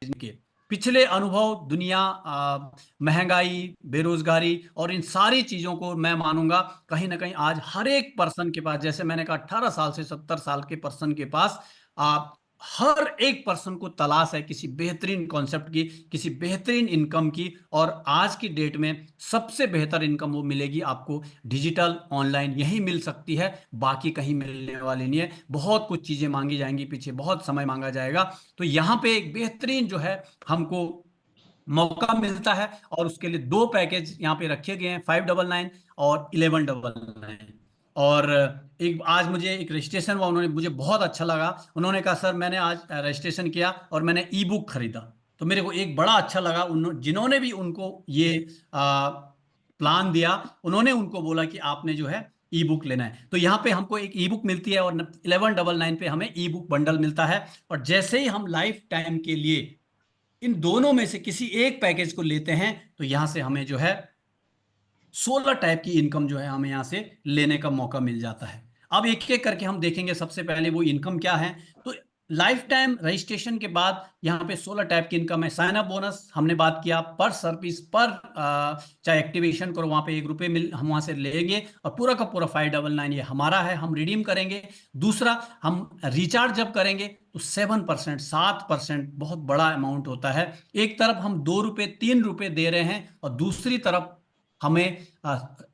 Package के पिछले अनुभव, दुनिया, महंगाई, बेरोजगारी और इन सारी चीजों को मैं मानूंगा कहीं ना कहीं आज हर एक पर्सन के पास, जैसे मैंने कहा 18 साल से 70 साल के पर्सन के पास हर एक पर्सन को तलाश है किसी बेहतरीन कॉन्सेप्ट की, किसी बेहतरीन इनकम की। और आज की डेट में सबसे बेहतर इनकम वो मिलेगी आपको डिजिटल ऑनलाइन, यही मिल सकती है, बाकी कहीं मिलने वाली नहीं है। बहुत कुछ चीजें मांगी जाएंगी, पीछे बहुत समय मांगा जाएगा। तो यहाँ पे एक बेहतरीन जो है हमको मौका मिलता है, और उसके लिए दो पैकेज यहाँ पे रखे गए हैं, 599 और 1199। और एक आज मुझे एक रजिस्ट्रेशन हुआ, उन्होंने मुझे बहुत अच्छा लगा। उन्होंने कहा सर मैंने आज रजिस्ट्रेशन किया और मैंने ई बुक खरीदा, तो मेरे को एक बड़ा अच्छा लगा। जिन्होंने भी उनको ये प्लान दिया, उन्होंने उनको बोला कि आपने जो है ई बुक लेना है। तो यहाँ पे हमको एक ई बुक मिलती है, और 1199 पे हमें ई बुक बंडल मिलता है। और जैसे ही हम लाइफ टाइम के लिए इन दोनों में से किसी एक पैकेज को लेते हैं, तो यहां से हमें जो है 16 टाइप की इनकम जो है हमें यहां से लेने का मौका मिल जाता है। अब एक एक करके हम देखेंगे, सबसे पहले वो इनकम क्या है। तो लाइफ टाइम रजिस्ट्रेशन के बाद यहाँ पे 16 टाइप की इनकम है। साइन अप बोनस हमने बात किया, पर सर्विस पर चाहे एक्टिवेशन करो वहां पे 1 रुपए मिल हम वहां से लेंगे, और पूरा का पूरा 599 ये हमारा है, हम रिडीम करेंगे। दूसरा, हम रिचार्ज जब करेंगे तो 7%, 7% बहुत बड़ा अमाउंट होता है। एक तरफ हम 2 रुपए 3 रुपए दे रहे हैं, और दूसरी तरफ हमें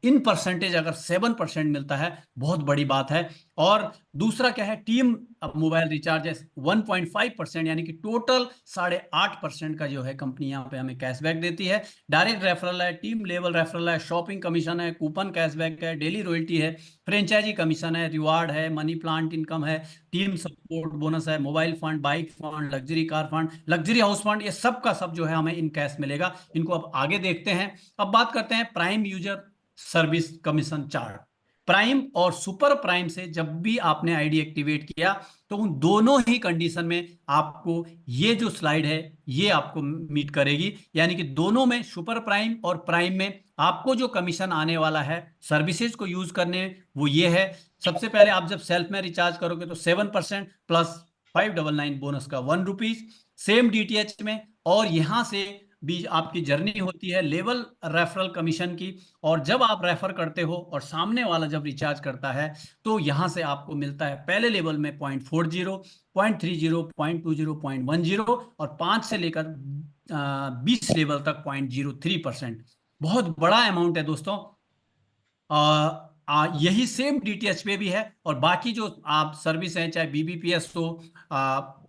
इन परसेंटेज अगर 7% मिलता है, बहुत बड़ी बात है। और दूसरा क्या है, टीम मोबाइल रिचार्ज है 1.5%, यानी कि टोटल 8.5% का जो है कंपनी यहाँ पे हमें कैशबैक देती है। डायरेक्ट रेफरल है, टीम लेवल रेफरल है, शॉपिंग कमीशन है, कूपन कैशबैक है, डेली रॉयल्टी है, फ्रेंचाइजी कमीशन है, रिवार्ड है, मनी प्लांट इनकम है, टीम सपोर्ट बोनस है, mobile fund, bike fund, luxury car fund, luxury house fund, ये सब का सब जो है हमें इन कैश मिलेगा। इनको अब आगे देखते हैं। अब बात करते हैं prime user service commission chart. Prime और सुपर प्राइम से जब भी आपने आईडी एक्टिवेट किया, तो उन दोनों ही कंडीशन में आपको ये जो स्लाइड है ये आपको मीट करेगी। यानी कि दोनों में, सुपर प्राइम और प्राइम में, आपको जो कमीशन आने वाला है सर्विसेज को यूज करने, वो ये है। सबसे पहले आप जब सेल्फ में रिचार्ज करोगे तो 7% प्लस 599 बोनस का 1 रुपीज, सेम डीटीएच में। और यहां से भी आपकी जर्नी होती है लेवल रेफरल कमीशन की। और जब आप रेफर करते हो और सामने वाला जब रिचार्ज करता है, तो यहां से आपको मिलता है पहले लेवल में 0.40, 0.30, 0.20, 0.10, और 5 से लेकर 20 लेवल तक 0.03%। बहुत बड़ा अमाउंट है दोस्तों। यही सेम डीटीएच पे भी है। और बाकी जो आप सर्विस हैं, चाहे बीबीपीएस हो,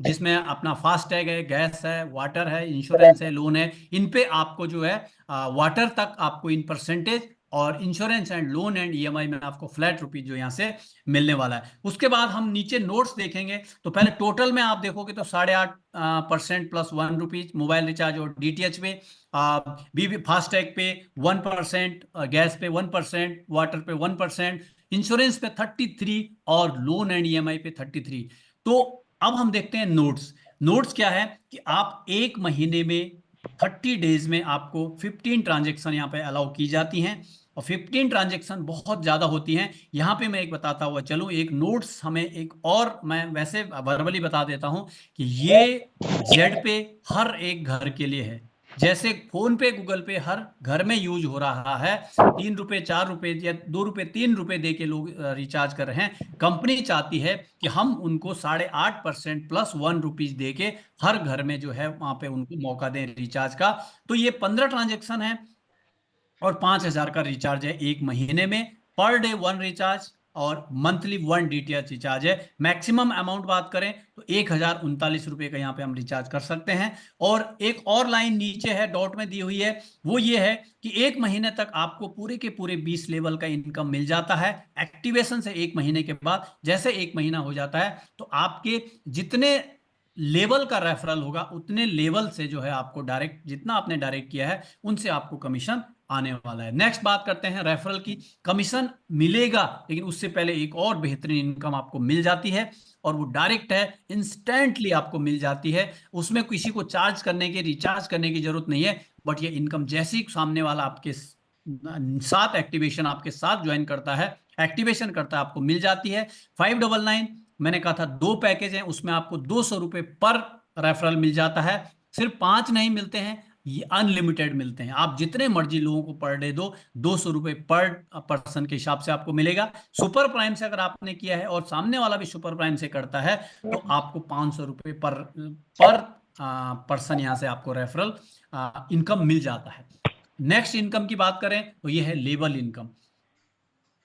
जिसमें अपना फास्टैग है, गैस है, वाटर है, इंश्योरेंस है, लोन है, इन पे आपको जो है वाटर तक आपको इन परसेंटेज, और insurance and loan and EMI में आपको फ्लैट रुपीज जो यहाँ से मिलने वाला है। उसके बाद हम नीचे नोट्स देखेंगे, तो पहले टोटल में आप देखोगे तो 8.5% प्लस 1 रुपीज मोबाइल रिचार्ज और डीटीएच पे, बीबी फास्टैग पे 1%, गैस पे 1%, वाटर पे 1%, इंश्योरेंस पे 33, और लोन एंड ईएमआई पे 33। तो अब हम देखते हैं नोट्स। नोट्स क्या है कि आप एक महीने में 30 डेज में आपको 15 ट्रांजेक्शन यहाँ पे अलाउ की जाती हैं। और 15 ट्रांजेक्शन बहुत ज्यादा होती हैं। यहाँ पे मैं एक बताता हुआ चलूं, एक नोट्स हमें एक और, मैं वैसे वर्बली बता देता हूं कि ये जेड पे हर एक घर के लिए है। जैसे फोन पे, गूगल पे हर घर में यूज हो रहा है, 3 रुपए 4 रुपए या 2 रुपए 3 रुपए दे के लोग रिचार्ज कर रहे हैं। कंपनी चाहती है कि हम उनको 8.5% प्लस 1 रुपीज दे के हर घर में जो है वहां पे उनको मौका दें रिचार्ज का। तो ये 15 ट्रांजेक्शन है, और 5,000 का रिचार्ज है एक महीने में, पर डे 1 रिचार्ज, और मंथली 1 डीटीएच रिचार्ज है। मैक्सिमम अमाउंट बात करें तो 1,039 रुपए का यहाँ पे हम रिचार्ज कर सकते हैं। और एक और लाइन नीचे है, डॉट में दी हुई है, वो ये है कि एक महीने तक आपको पूरे के पूरे 20 लेवल का इनकम मिल जाता है। एक्टिवेशन से एक महीने के बाद, जैसे एक महीना हो जाता है, तो आपके जितने लेवल का रेफरल होगा उतने लेवल से जो है आपको डायरेक्ट, जितना आपने डायरेक्ट किया है उनसे आपको कमीशन आने वाला है। नेक्स्ट बात करते हैं रेफरल की। कमीशन मिलेगा, लेकिन उससे पहले एक और बेहतरीन इनकम आपको मिल जाती है, और वो डायरेक्ट है, इंस्टेंटली आपको मिल जाती है। उसमें किसी को चार्ज करने की, रिचार्ज करने की जरूरत नहीं है। बट ये इनकम जैसे ही सामने वाला आपके साथ एक्टिवेशन, आपके साथ ज्वाइन करता है, एक्टिवेशन करता है, आपको मिल जाती है। 599, मैंने कहा था दो पैकेज हैं, उसमें आपको 200 रुपए पर रेफरल मिल जाता है। सिर्फ 5 नहीं मिलते हैं, ये अनलिमिटेड मिलते हैं। आप जितने मर्जी लोगों को पर डे दो, 200 रुपये पर पर्सन के हिसाब से आपको मिलेगा। सुपर प्राइम से अगर आपने किया है और सामने वाला भी सुपर प्राइम से करता है तो आपको 500 रुपये पर पर्सन यहाँ से आपको रेफरल इनकम मिल जाता है। नेक्स्ट इनकम की बात करें तो ये है लेबल इनकम।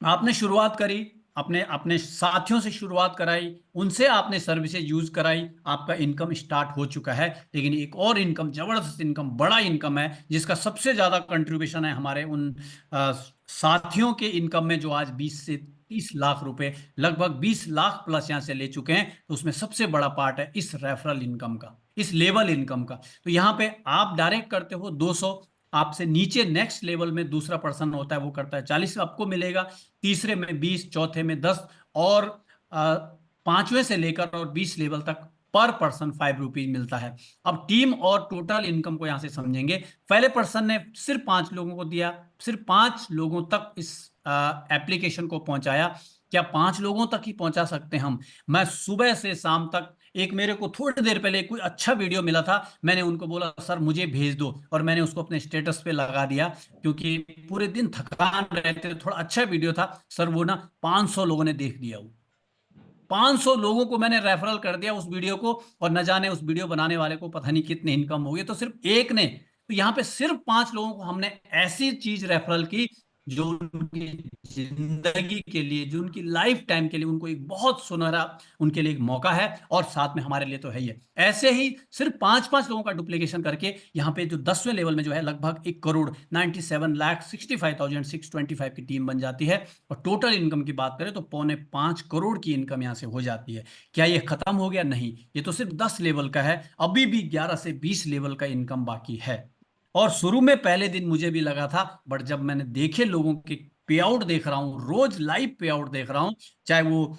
आपने शुरुआत करी, अपने अपने साथियों से शुरुआत कराई, उनसे आपने सर्विसेज यूज कराई, आपका इनकम स्टार्ट हो चुका है। लेकिन एक और इनकम, जबरदस्त इनकम, बड़ा इनकम है, जिसका सबसे ज्यादा कंट्रीब्यूशन है हमारे उन साथियों के इनकम में जो आज 20 से 30 लाख रुपए, लगभग 20 लाख प्लस यहां से ले चुके हैं। तो उसमें सबसे बड़ा पार्ट है इस रेफरल इनकम का, इस लेवल इनकम का। तो यहाँ पे आप डायरेक्ट करते हो 200, आपसे नीचे नेक्स्ट लेवल में दूसरा पर्सन होता है वो करता है 40, आपको मिलेगा। तीसरे में 20, चौथे में 10, और पांचवें से लेकर और 20 लेवल तक पर पर्सन 5 रुपीज मिलता है। अब टीम और टोटल इनकम को यहां से समझेंगे। पहले पर्सन ने सिर्फ 5 लोगों को दिया, सिर्फ 5 लोगों तक इस एप्लीकेशन को पहुंचाया। क्या 5 लोगों तक ही पहुंचा सकते हैं हम? मैं सुबह से शाम तक, एक मेरे को थोड़ी देर पहले कोई अच्छा वीडियो मिला था, मैंने उनको बोला सर मुझे भेज दो, और मैंने उसको अपने स्टेटस पे लगा दिया, क्योंकि पूरे दिन थकान रहते, थोड़ा अच्छा वीडियो था सर। वो ना 500 लोगों ने देख लिया। वो 500 लोगों को मैंने रेफरल कर दिया उस वीडियो को, और न जाने उस वीडियो बनाने वाले को पता नहीं कितने इनकम हो गई, तो सिर्फ एक ने। तो यहाँ पे सिर्फ 5 लोगों को हमने ऐसी चीज रेफरल की जो उनकी जिंदगी के लिए, जो उनकी लाइफ टाइम के लिए, उनको एक बहुत सुनहरा उनके लिए एक मौका है, और साथ में हमारे लिए तो है ही है। ऐसे ही सिर्फ 5-5 लोगों का डुप्लीकेशन करके यहाँ पे जो 10वें लेवल में जो है लगभग 1,97,65,625 की टीम बन जाती है। और टोटल इनकम की बात करें तो 4.25 करोड़ की इनकम यहां से हो जाती है। क्या ये खत्म हो गया? नहीं, ये तो सिर्फ 10 लेवल का है, अभी भी 11 से 20 लेवल का इनकम बाकी है। और शुरू में पहले दिन मुझे भी लगा था, बट जब मैंने देखे लोगों के पे आउट देख रहा हूं, रोज लाइव पे आउट देख रहा हूं, चाहे वो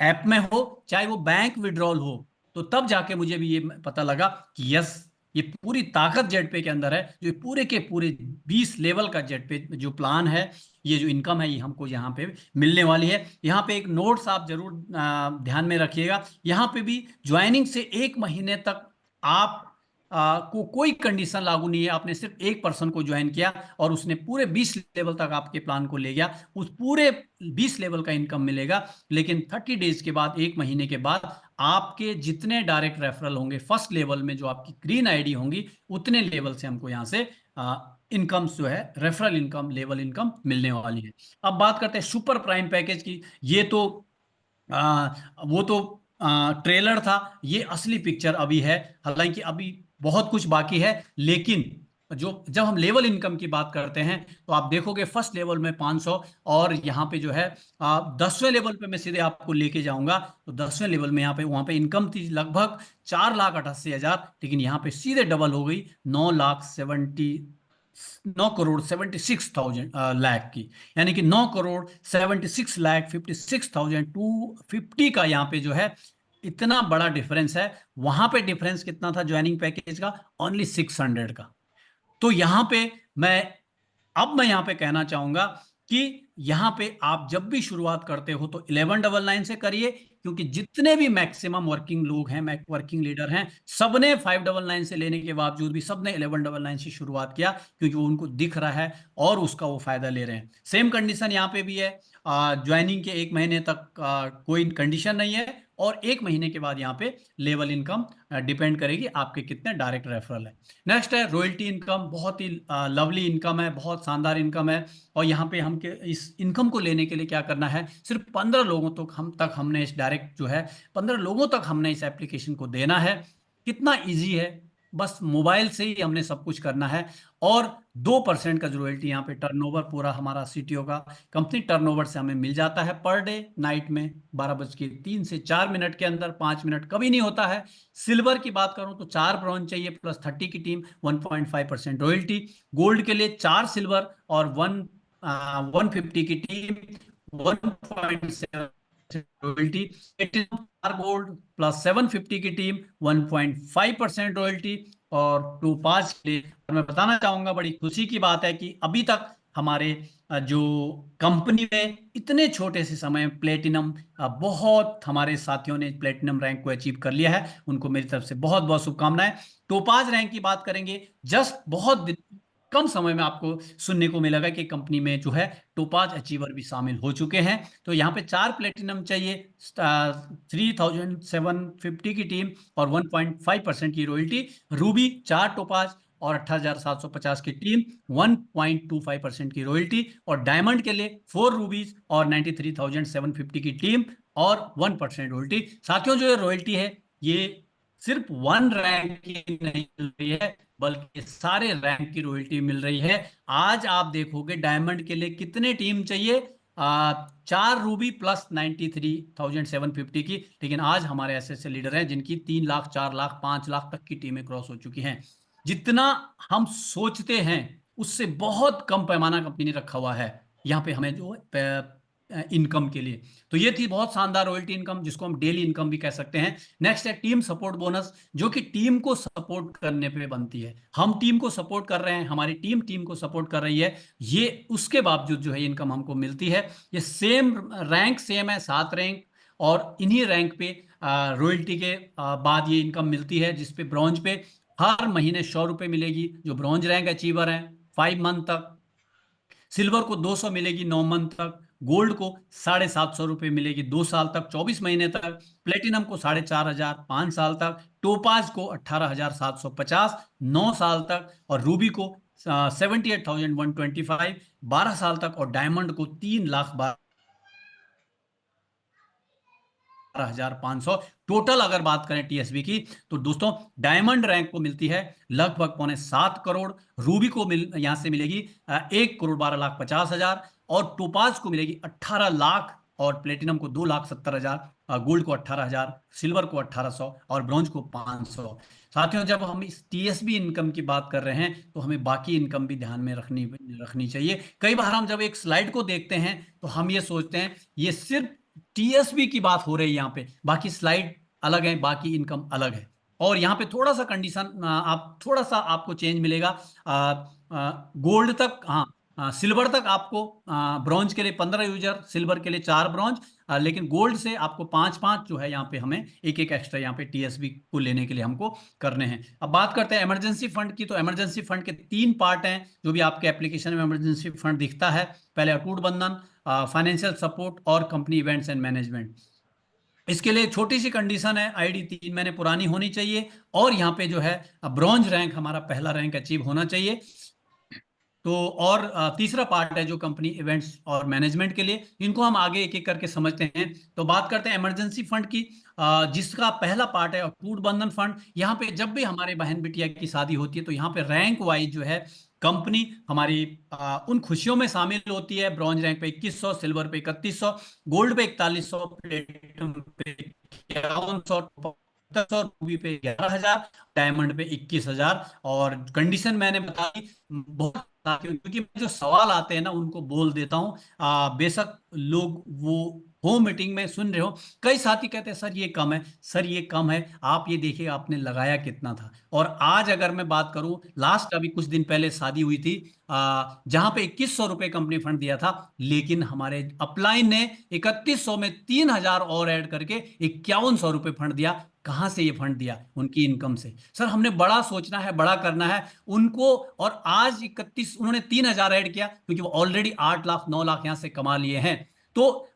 ऐप में हो, चाहे वो बैंक विड्रॉल हो, तो तब जाके मुझे भी ये पता लगा कि यस, ये पूरी ताकत जेटपे के अंदर है। जो पूरे के पूरे 20 लेवल का जेटपे जो प्लान है, ये जो इनकम है, ये हमको यहाँ पे मिलने वाली है। यहाँ पे एक नोट्स आप जरूर ध्यान में रखिएगा। यहाँ पे भी ज्वाइनिंग से 1 महीने तक आप को कोई कंडीशन लागू नहीं है। आपने सिर्फ एक पर्सन को ज्वाइन किया और उसने पूरे 20 लेवल तक आपके प्लान को ले गया, उस पूरे 20 लेवल का इनकम मिलेगा। लेकिन 30 डेज के बाद, 1 महीने के बाद, आपके जितने डायरेक्ट रेफरल होंगे फर्स्ट लेवल में, जो आपकी ग्रीन आईडी होंगी, उतने लेवल से हमको यहाँ से इनकम जो है, रेफरल इनकम, लेवल इनकम मिलने वाली है। अब बात करते हैं सुपर प्राइम पैकेज की। ये तो वो तो ट्रेलर था, ये असली पिक्चर अभी है। हालांकि अभी बहुत कुछ बाकी है, लेकिन जो जब हम लेवल इनकम की बात करते हैं तो आप देखोगे फर्स्ट लेवल में 500, और यहाँ पे जो है 10वें लेवल पे मैं सीधे आपको लेके जाऊंगा। तो 10वें लेवल में यहाँ पे, वहां पे इनकम थी लगभग 4,88,000, लेकिन यहाँ पे सीधे डबल हो गई, 9,76,000 लाख की। यानी कि 9,76,56,250 का यहाँ पे जो है, इतना बड़ा डिफरेंस है। वहां पे डिफरेंस कितना था ज्वाइनिंग पैकेज का? ओनली 600 का। तो यहां पे मैं अब मैं यहां पे कहना चाहूंगा कि यहां पे आप जब भी शुरुआत करते हो तो 1199 से करिए, क्योंकि जितने भी मैक्सिमम वर्किंग लोग हैं, वर्किंग लीडर हैं, सबने 599 से लेने के बावजूद भी सबने 1199 से शुरुआत किया, क्योंकि वो उनको दिख रहा है और उसका वो फायदा ले रहे हैं। सेम कंडीशन यहाँ पे भी है। ज्वाइनिंग के 1 महीने तक कोई कंडीशन नहीं है, और 1 महीने के बाद यहाँ पे लेवल इनकम डिपेंड करेगी आपके कितने डायरेक्ट रेफरल है। नेक्स्ट है रॉयल्टी इनकम। बहुत ही लवली इनकम है, बहुत शानदार इनकम है। और यहाँ पे हम इस इनकम को लेने के लिए क्या करना है, सिर्फ 15 लोगों तक हमने इस डायरेक्ट जो है 15 लोगों तक हमने इस एप्लीकेशन को देना है। कितना इजी है, बस मोबाइल से ही हमने सब कुछ करना है। और 2% का जो रॉयल्टी यहाँ पे टर्नओवर, पूरा हमारा सीटीओ का कंपनी टर्नओवर से हमें मिल जाता है पर डे, नाइट में 12:03 से 4 मिनट के अंदर, 5 मिनट कभी नहीं होता है। सिल्वर की बात करूं तो 4 ब्रॉन्ज चाहिए प्लस 30 की टीम, 1.5% रॉयल्टी। गोल्ड के लिए 4 सिल्वर और 150 की टीम, 1.7 रॉयल्टी। गोल्ड प्लस 750 की टीम, 1.5% रॉयल्टी। और 2 5 के लिए, और मैं बताना चाहूंगा, बड़ी खुशी की बात है कि अभी तक हमारे जो कंपनी में इतने छोटे से समय में प्लेटिनम, बहुत हमारे साथियों ने प्लेटिनम रैंक को अचीव कर लिया है, उनको मेरी तरफ से बहुत बहुत शुभकामनाएं। टोपाज रैंक की बात करेंगे, जस्ट कम समय में आपको सुनने को मिलेगा कि कंपनी में जो है टोपाज अचीवर भी शामिल हो चुके हैं। तो यहाँ पे 4 प्लेटिनम चाहिए, 3750 की टीम और 1.5% की रॉयल्टी। रूबी 4 टोपाज और 18,750 की टीम, 1.25% की रॉयल्टी। और डायमंड के लिए 4 रूबीज और 93,750 की टीम और 1% रॉयल्टी। साथियों, जो ये रॉयल्टी है, ये सिर्फ वन रैंक की नहीं मिल रही है, बल्कि सारे रैंक की रॉयल्टी मिल रही है। आज आप देखोगे डायमंड के लिए कितने टीम चाहिए, 4 रूबी प्लस 93,750 की, लेकिन आज हमारे ऐसे लीडर हैं जिनकी 3 लाख, 4 लाख, 5 लाख तक की टीमें क्रॉस हो चुकी हैं। जितना हम सोचते हैं उससे बहुत कम पैमाना कंपनी ने रखा हुआ है यहाँ पे हमें जो इनकम के लिए। तो ये थी बहुत शानदार रॉयल्टी इनकम, जिसको हम डेली इनकम भी कह सकते हैं। नेक्स्ट है टीम सपोर्ट बोनस, जो कि टीम को सपोर्ट करने पे बनती है। हम टीम को सपोर्ट कर रहे हैं, हमारी टीम टीम को सपोर्ट कर रही है, ये उसके बावजूद जो है इनकम हमको मिलती है। ये सेम रैंक सेम है, 7 रैंक, और इन्हीं रैंक पे रॉयल्टी के बाद ये इनकम मिलती है, जिसपे ब्रॉन्ज पे हर महीने 100 रुपए मिलेगी जो ब्रॉन्ज रैंक अचीवर है 5 मंथ तक। सिल्वर को 200 मिलेगी 9 मंथ तक। गोल्ड को 750 रुपये मिलेगी 2 साल तक, 24 महीने तक। प्लेटिनम को 4,500 5 साल तक। टोपाज को 18,750 9 साल तक। और रूबी को 78,125 12 साल तक। और डायमंड को 3,12,500। टोटल अगर बात करें टीएसबी की, तो दोस्तों डायमंड रैंक को मिलती है लगभग 6.75 करोड़। रूबी को यहां से मिलेगी 1,12,50,000। और टोपाज को मिलेगी 18 लाख। और प्लेटिनम को 2,70,000, गोल्ड को 18,000, सिल्वर को 1800 और ब्रॉन्ज को 500। साथियों, जब हम इस टीएसबी इनकम की बात कर रहे हैं तो हमें बाकी इनकम भी ध्यान में रखनी रखनी चाहिए। कई बार हम जब एक स्लाइड को देखते हैं तो हम ये सोचते हैं ये सिर्फ टीएसबी की बात हो रही है, यहाँ पे बाकी स्लाइड अलग है, बाकी इनकम अलग है। और यहाँ पे थोड़ा सा कंडीशन आप थोड़ा सा आपको चेंज मिलेगा। गोल्ड तक, हाँ, सिल्वर तक आपको, ब्रॉन्ज के लिए 15 यूजर, सिल्वर के लिए 4 ब्रॉन्ज, लेकिन गोल्ड से आपको 5-5 जो है यहाँ पे हमें एक एक एक्स्ट्रा यहाँ पे टीएसबी को लेने के लिए हमको करने हैं। अब बात करते हैं इमरजेंसी फंड की। तो इमरजेंसी फंड के 3 पार्ट हैं जो भी आपके एप्लीकेशन में इमरजेंसी फंड दिखता है। पहले अटूट बंधन, फाइनेंशियल सपोर्ट और कंपनी इवेंट्स एंड मैनेजमेंट। इसके लिए छोटी सी कंडीशन है, आईडी 3 महीने पुरानी होनी चाहिए और यहाँ पे जो है ब्रॉन्ज रैंक, हमारा पहला रैंक अचीव होना चाहिए। तो और तीसरा पार्ट है जो कंपनी इवेंट्स और मैनेजमेंट के लिए, इनको हम आगे एक एक करके समझते हैं। तो बात करते हैं इमरजेंसी फंड की, जिसका पहला पार्ट है अटूट बंधन फंड। यहाँ पे जब भी हमारे बहन बिटिया की शादी होती है तो यहाँ पे रैंक वाइज जो है कंपनी हमारी उन खुशियों में शामिल होती है। ब्रॉन्ज रैंक पे 2100, सिल्वर पे 3100, गोल्ड पे 4100, प्लेटिनम पे 5100, 700, रूबी पे 11,000, डायमंड पे 21,000। और कंडीशन मैंने बता दी बहुत, क्योंकि जो सवाल आते हैं ना उनको बोल देता हूँ। बेशक लोग वो होम मीटिंग में सुन रहे हो, कई साथी कहते हैं सर ये कम है, सर ये कम है, आप ये देखिए आपने लगाया कितना था। और आज अगर मैं बात करूं, लास्ट अभी कुछ दिन पहले शादी हुई थी, जहां पे 2100 रुपये कंपनी फंड दिया था, लेकिन हमारे अपलाइन ने 3100 में 3,000 और ऐड करके 5100 रुपये फंड दिया। कहां से ये फंड दिया? उनकी इनकम से। सर हमने बड़ा सोचना है, बड़ा करना है उनको। और आज 31, उन्होंने 3,000 ऐड किया क्योंकि वो ऑलरेडी 8 लाख 9 लाख यहां से कमा लिए हैं। तो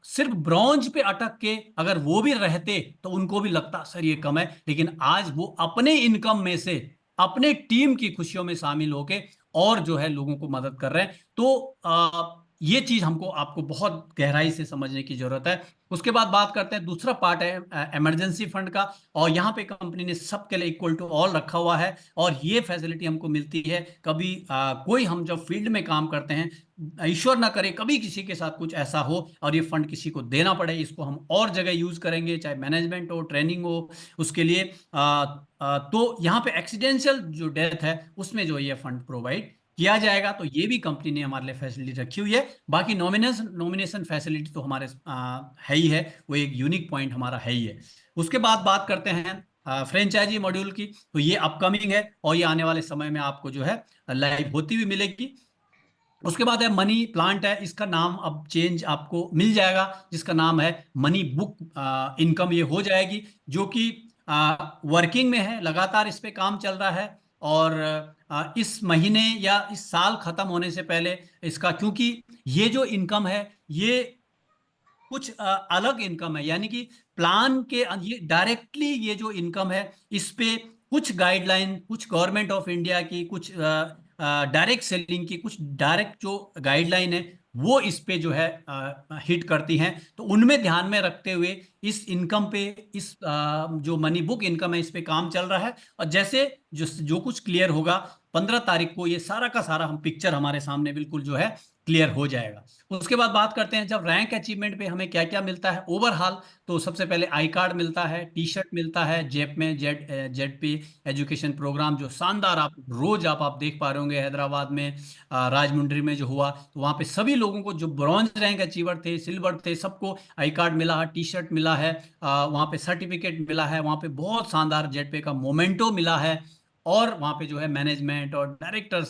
सिर्फ ब्रॉन्ज पे अटक के अगर वो भी रहते तो उनको भी लगता सर ये कम है, लेकिन आज वो अपने इनकम में से अपने टीम की खुशियों में शामिल होके और जो है लोगों को मदद कर रहे हैं। तो ये चीज हमको आपको बहुत गहराई से समझने की जरूरत है। उसके बाद बात करते हैं, दूसरा पार्ट है इमरजेंसी फंड का। और यहाँ पे कंपनी ने सबके लिए इक्वल टू ऑल रखा हुआ है। और ये फैसिलिटी हमको मिलती है कभी कोई हम जब फील्ड में काम करते हैं, ईश्वर ना करे कभी किसी के साथ कुछ ऐसा हो और ये फंड किसी को देना पड़े, इसको हम और जगह यूज करेंगे, चाहे मैनेजमेंट हो, ट्रेनिंग हो, उसके लिए तो यहाँ पे एक्सीडेंशियल जो डेथ है उसमें जो ये फंड प्रोवाइड किया जाएगा। तो ये भी कंपनी ने हमारे लिए फैसिलिटी रखी हुई है। बाकी नॉमिनेशन नॉमिनेशन फैसिलिटी तो हमारे है ही है, वो एक यूनिक पॉइंट हमारा है ही है। उसके बाद बात करते हैं फ्रेंचाइजी मॉड्यूल की। तो ये अपकमिंग है और ये आने वाले समय में आपको जो है लाइव होती हुई मिलेगी। उसके बाद है मनी प्लांट है, इसका नाम अब चेंज आपको मिल जाएगा, जिसका नाम है मनी बुक इनकम ये हो जाएगी, जो कि वर्किंग में है, लगातार इस पे काम चल रहा है। और इस महीने या इस साल खत्म होने से पहले इसका, क्योंकि ये जो इनकम है ये कुछ अलग इनकम है, यानी कि प्लान के ये डायरेक्टली ये जो इनकम है इस पे कुछ गाइडलाइन, कुछ गवर्नमेंट ऑफ इंडिया की, कुछ डायरेक्ट सेलिंग की, कुछ डायरेक्ट जो गाइडलाइन है वो इस पे जो है हिट करती हैं। तो उनमें ध्यान में रखते हुए इस इनकम पे, इस जो मनी बुक इनकम है इस पे काम चल रहा है। और जैसे जो जो कुछ क्लियर होगा 15 तारीख को, ये सारा का सारा हम पिक्चर हमारे सामने बिल्कुल जो है क्लियर हो जाएगा। उसके बाद बात करते हैं जब रैंक अचीवमेंट पे हमें क्या क्या मिलता है ओवरऑल। तो सबसे पहले आई कार्ड मिलता है, टी शर्ट मिलता है, जेप में जेड पे एजुकेशन प्रोग्राम जो शानदार आप रोज आप देख पा रहे होंगे हैदराबाद में, राजमुंड्री में जो हुआ, तो वहाँ पे सभी लोगों को जो ब्रॉन्ज रैंक अचीवर थे, सिल्वर थे, सबको आई कार्ड मिला है, टी शर्ट मिला है, वहाँ पे सर्टिफिकेट मिला है, वहाँ पे बहुत शानदार जेड पे का मोमेंटो मिला है। और वहाँ पे जो है मैनेजमेंट और डायरेक्टर्स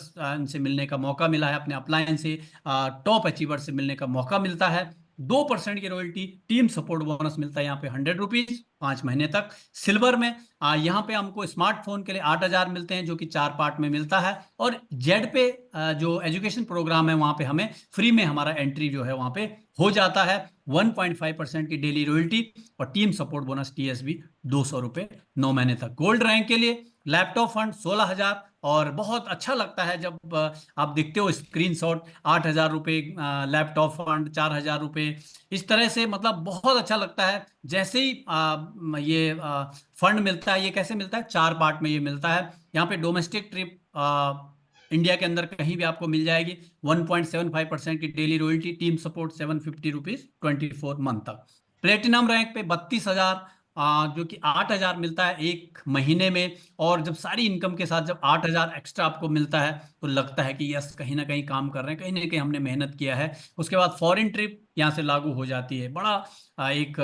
से मिलने का मौका मिला है, अपने अपलायन से टॉप अचीवर से मिलने का मौका मिलता है। 2% की रॉयल्टी, टीम सपोर्ट बोनस मिलता है यहाँ पे 100 रुपीज 5 महीने तक। सिल्वर में यहाँ पे हमको स्मार्टफोन के लिए 8,000 मिलते हैं, जो कि 4 पार्ट में मिलता है। और जेड पे जो एजुकेशन प्रोग्राम है वहाँ पे हमें फ्री में हमारा एंट्री जो है वहाँ पे हो जाता है। 1.5% की डेली रॉयल्टी और टीम सपोर्ट बोनस टीएसबी 200 रुपये 9 महीने तक। गोल्ड रैंक के लिए लैपटॉप फंड 16,000। और बहुत अच्छा लगता है जब आप देखते हो स्क्रीनशॉट, 8,000 रुपये लैपटॉप फंड, 4,000 रुपये, इस तरह से मतलब बहुत अच्छा लगता है। जैसे ही ये फंड मिलता है, ये कैसे मिलता है, 4 पार्ट में ये मिलता है। यहाँ पे डोमेस्टिक ट्रिप इंडिया के अंदर कहीं भी आपको मिल जाएगी। 1.75% की daily royalty, team support 750 rupees 24 month तक। प्लेटिनम रैंक पे 32,000, जो कि 8,000 मिलता है एक महीने में। और जब सारी इनकम के साथ जब 8,000 एक्स्ट्रा आपको मिलता है तो लगता है कि यस, कहीं ना कहीं काम कर रहे हैं, कहीं ना कहीं हमने मेहनत किया है। उसके बाद फॉरेन ट्रिप यहाँ से लागू हो जाती है। बड़ा एक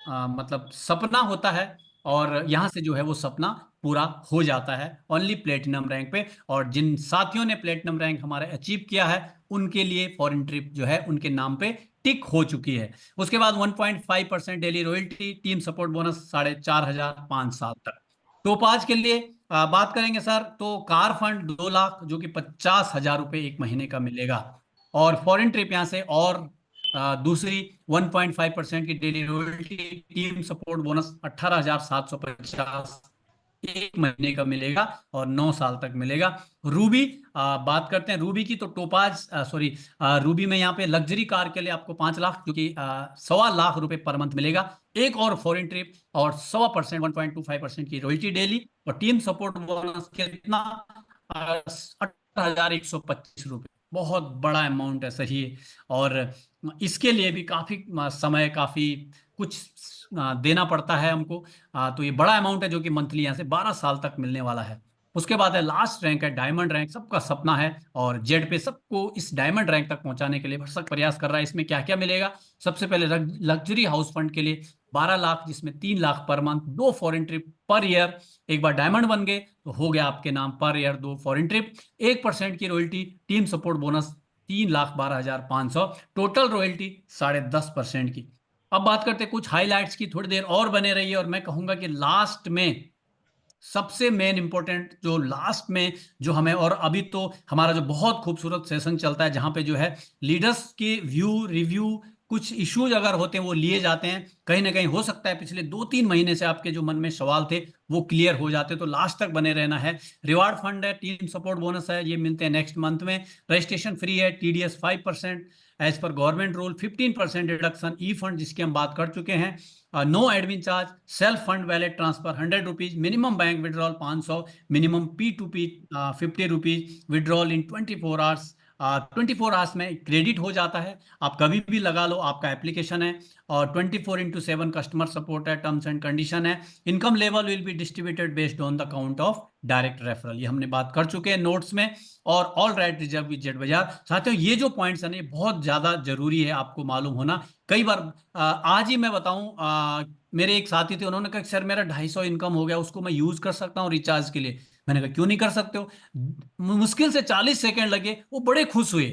मतलब सपना होता है, और यहाँ से जो है वो सपना पूरा हो जाता है ओनली प्लेटिनम रैंक पे। और जिन साथियों ने प्लेटिनम रैंक हमारे अचीव किया है उनके लिए फॉरेन ट्रिप जो है उनके नाम पे टिक हो चुकी है। उसके बाद 1.5% daily royalty, team support bonus 4,500 5 साल तक। टोपाज के लिए बात करेंगे सर, तो कार फंड 2 लाख, जो कि 50,000 रुपये एक महीने का मिलेगा। और फॉरेन ट्रिप यहाँ से, और दूसरी 1.5% की daily royalty, team support bonus 18,750 एक महीने का मिलेगा और 9 साल तक मिलेगा। रूबी, बात करते हैं रूबी की, तो टोपाज सॉरी, रूबी में यहाँ पे लग्जरी कार के लिए आपको 5 लाख, जो कि 1.25 लाख रुपए पर मंथ मिलेगा। एक और फॉरेन ट्रिप और 100% 1.25% की रॉयल्टी डेली। और टीम सपोर्ट बोनस कितना, 18,125 रुपये, बहुत बड़ा अमाउंट है, सही है। और इसके लिए भी काफी समय, काफी कुछ देना पड़ता है हमको। तो ये बड़ा अमाउंट है, जो कि मंथली यहाँ से 12 साल तक मिलने वाला है। उसके बाद है लास्ट रैंक है डायमंड रैंक, सबका सपना है, और जेड पे सबको इस डायमंड रैंक तक पहुंचाने के लिए भरसक प्रयास कर रहा है। इसमें क्या क्या मिलेगा, सबसे पहले लग्जरी हाउस फंड के लिए 12 लाख, जिसमें 3 lakh per month, 2 foreign trip per year. एक बार डायमंड बन गए तो हो गया आपके नाम पर ईयर 2 फॉरेन ट्रिप। 1% की royalty, team support bonus 3,12,500, total royalty 10.5% की। अब बात करते हैं कुछ हाइलाइट्स की, थोड़ी देर और बने रहिए। और मैं कहूंगा कि लास्ट में सबसे मेन इंपॉर्टेंट जो लास्ट में जो हमें, और अभी तो हमारा जो बहुत खूबसूरत सेशन चलता है जहां पे जो है लीडर्स के व्यू रिव्यू, कुछ इश्यूज अगर होते हैं वो लिए जाते हैं। कहीं ना कहीं हो सकता है पिछले 2-3 महीने से आपके जो मन में सवाल थे वो क्लियर हो जाते, तो लास्ट तक बने रहना है। रिवार्ड फंड है, टीम सपोर्ट बोनस है, ये मिलते हैं नेक्स्ट मंथ में। रजिस्ट्रेशन फ्री है, TDS 5% as per government rule, 15% deduction E fund जिसकी हम बात कर चुके हैं, no admin charge, self fund wallet transfer 100 rupees, minimum bank withdrawal 500, minimum P2P 50 rupees, withdrawal in 24 hours. 24 hours में क्रेडिट हो जाता है, आप कभी भी लगा लो, आपका एप्लीकेशन है। और 24/7 कस्टमर सपोर्ट है, टर्म्स एंड कंडीशन है। Income level will be distributed based on the count of direct referral, ये हमने बात कर चुके हैं नोट्स में। और all right reserve with Z बाजार। साथियों, ये जो पॉइंट्स है ना, ये बहुत ज्यादा जरूरी है आपको मालूम होना। कई बार आज ही मैं बताऊं, मेरे एक साथी थे, उन्होंने कहा सर मेरा 250 इनकम हो गया, उसको मैं यूज कर सकता हूँ रिचार्ज के लिए। मैंने कहा क्यों नहीं कर सकते हो। मुश्किल से 40 सेकंड लगे, वो बड़े खुश हुए।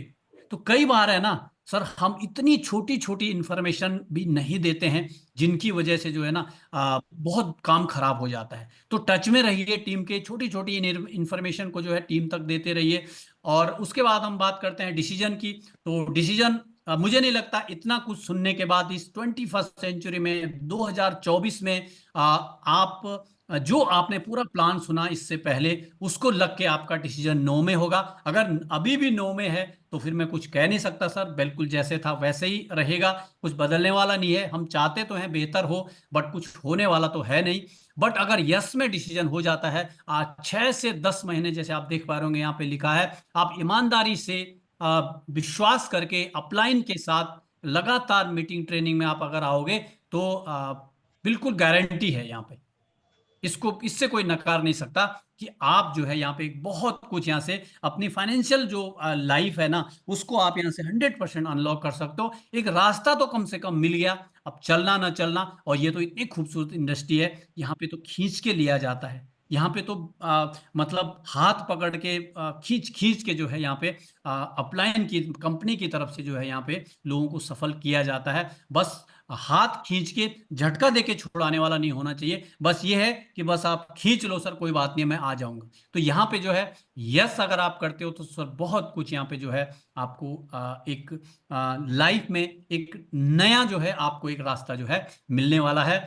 तो कई बार है ना सर, हम इतनी छोटी छोटी इंफॉर्मेशन भी नहीं देते हैं, जिनकी वजह से जो है ना बहुत काम खराब हो जाता है। तो टच में रहिए टीम के, छोटी छोटी इंफॉर्मेशन को जो है टीम तक देते रहिए। और उसके बाद हम बात करते हैं डिसीजन की। तो डिसीजन, मुझे नहीं लगता इतना कुछ सुनने के बाद इस 21st सेंचुरी में 2024 में आप जो आपने पूरा प्लान सुना इससे पहले, उसको लग के आपका डिसीजन नो में होगा। अगर अभी भी नो में है तो फिर मैं कुछ कह नहीं सकता सर, बिल्कुल जैसे था वैसे ही रहेगा, कुछ बदलने वाला नहीं है। हम चाहते तो हैं बेहतर हो, बट कुछ होने वाला तो है नहीं। बट अगर यस में डिसीजन हो जाता है, आज 6 से 10 महीने जैसे आप देख पा रहे होंगे यहाँ पे लिखा है, आप ईमानदारी से विश्वास करके अपलाइन के साथ लगातार मीटिंग ट्रेनिंग में आप अगर आओगे, तो बिल्कुल गारंटी है यहाँ पे, इसको इससे कोई नकार नहीं सकता कि आप जो है यहाँ पे एक बहुत कुछ यहाँ से अपनी फाइनेंशियल जो लाइफ है ना, उसको आप यहाँ से 100% अनलॉक कर सकते हो। एक रास्ता तो कम से कम मिल गया, अब चलना ना चलना। और ये तो इतनी खूबसूरत इंडस्ट्री है, यहाँ पे तो खींच के लिया जाता है। यहाँ पे तो मतलब हाथ पकड़ के खींच खींच के जो है यहाँ पे अपलाइन की कंपनी की तरफ से जो है यहाँ पे लोगों को सफल किया जाता है। बस हाथ खींच के झटका देके छुड़ाने वाला नहीं होना चाहिए। बस ये है कि बस आप खींच लो सर, कोई बात नहीं मैं आ जाऊंगा। तो यहाँ पे जो है यस अगर आप करते हो तो सर बहुत कुछ यहाँ पे जो है आपको एक लाइफ में एक नया जो है आपको एक रास्ता जो है मिलने वाला है।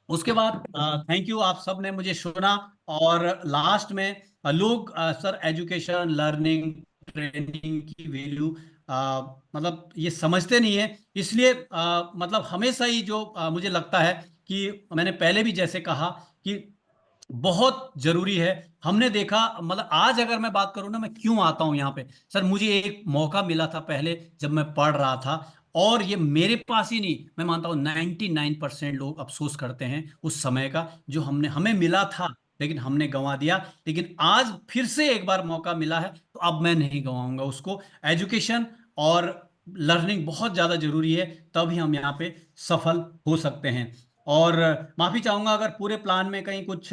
उसके बाद थैंक यू, आप सब ने मुझे सुना। और लास्ट में लोग सर एजुकेशन लर्निंग ट्रेनिंग की वैल्यू मतलब ये समझते नहीं है। इसलिए मतलब हमेशा ही जो मुझे लगता है कि मैंने पहले भी जैसे कहा कि बहुत जरूरी है। हमने देखा, मतलब आज अगर मैं बात करूं ना, मैं क्यों आता हूं यहाँ पे सर, मुझे एक मौका मिला था पहले जब मैं पढ़ रहा था। और ये मेरे पास ही नहीं, मैं मानता हूँ 99% लोग अफसोस करते हैं उस समय का जो हमने हमें मिला था, लेकिन हमने गंवा दिया। लेकिन आज फिर से एक बार मौका मिला है, तो अब मैं नहीं गंवाऊंगा उसको। एजुकेशन और लर्निंग बहुत ज्यादा जरूरी है, तभी हम यहाँ पे सफल हो सकते हैं। और माफी चाहूंगा अगर पूरे प्लान में कहीं कुछ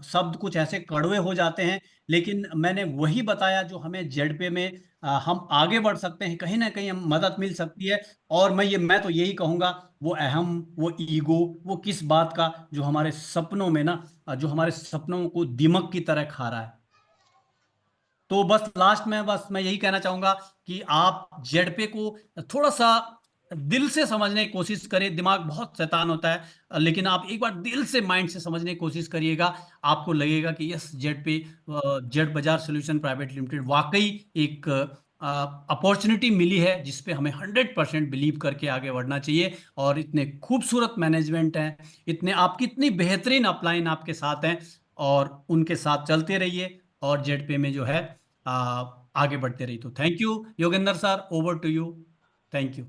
शब्द कुछ ऐसे कड़वे हो जाते हैं, लेकिन मैंने वही बताया जो हमें जेड पे में हम आगे बढ़ सकते हैं, कहीं ना कहीं हम मदद मिल सकती है। और मैं तो यही कहूंगा, वो अहम, वो ईगो, वो किस बात का, जो हमारे सपनों में ना जो हमारे सपनों को दिमक की तरह खा रहा है। तो बस लास्ट में बस मैं यही कहना चाहूंगा कि आप जेडपे को थोड़ा सा दिल से समझने की कोशिश करें। दिमाग बहुत शैतान होता है, लेकिन आप एक बार दिल से माइंड से समझने की कोशिश करिएगा। आपको लगेगा कि यस, जेडपे जेड बाजार सोल्यूशन प्राइवेट लिमिटेड वाकई एक अपॉर्चुनिटी मिली है, जिसपे हमें 100% बिलीव करके आगे बढ़ना चाहिए। और इतने खूबसूरत मैनेजमेंट हैं, इतने आपकी इतनी बेहतरीन अपलाइन आपके साथ हैं, और उनके साथ चलते रहिए। और जेड पे में जो है आगे बढ़ते रही। तो thank you Yogendra sir, over to you. Thank you.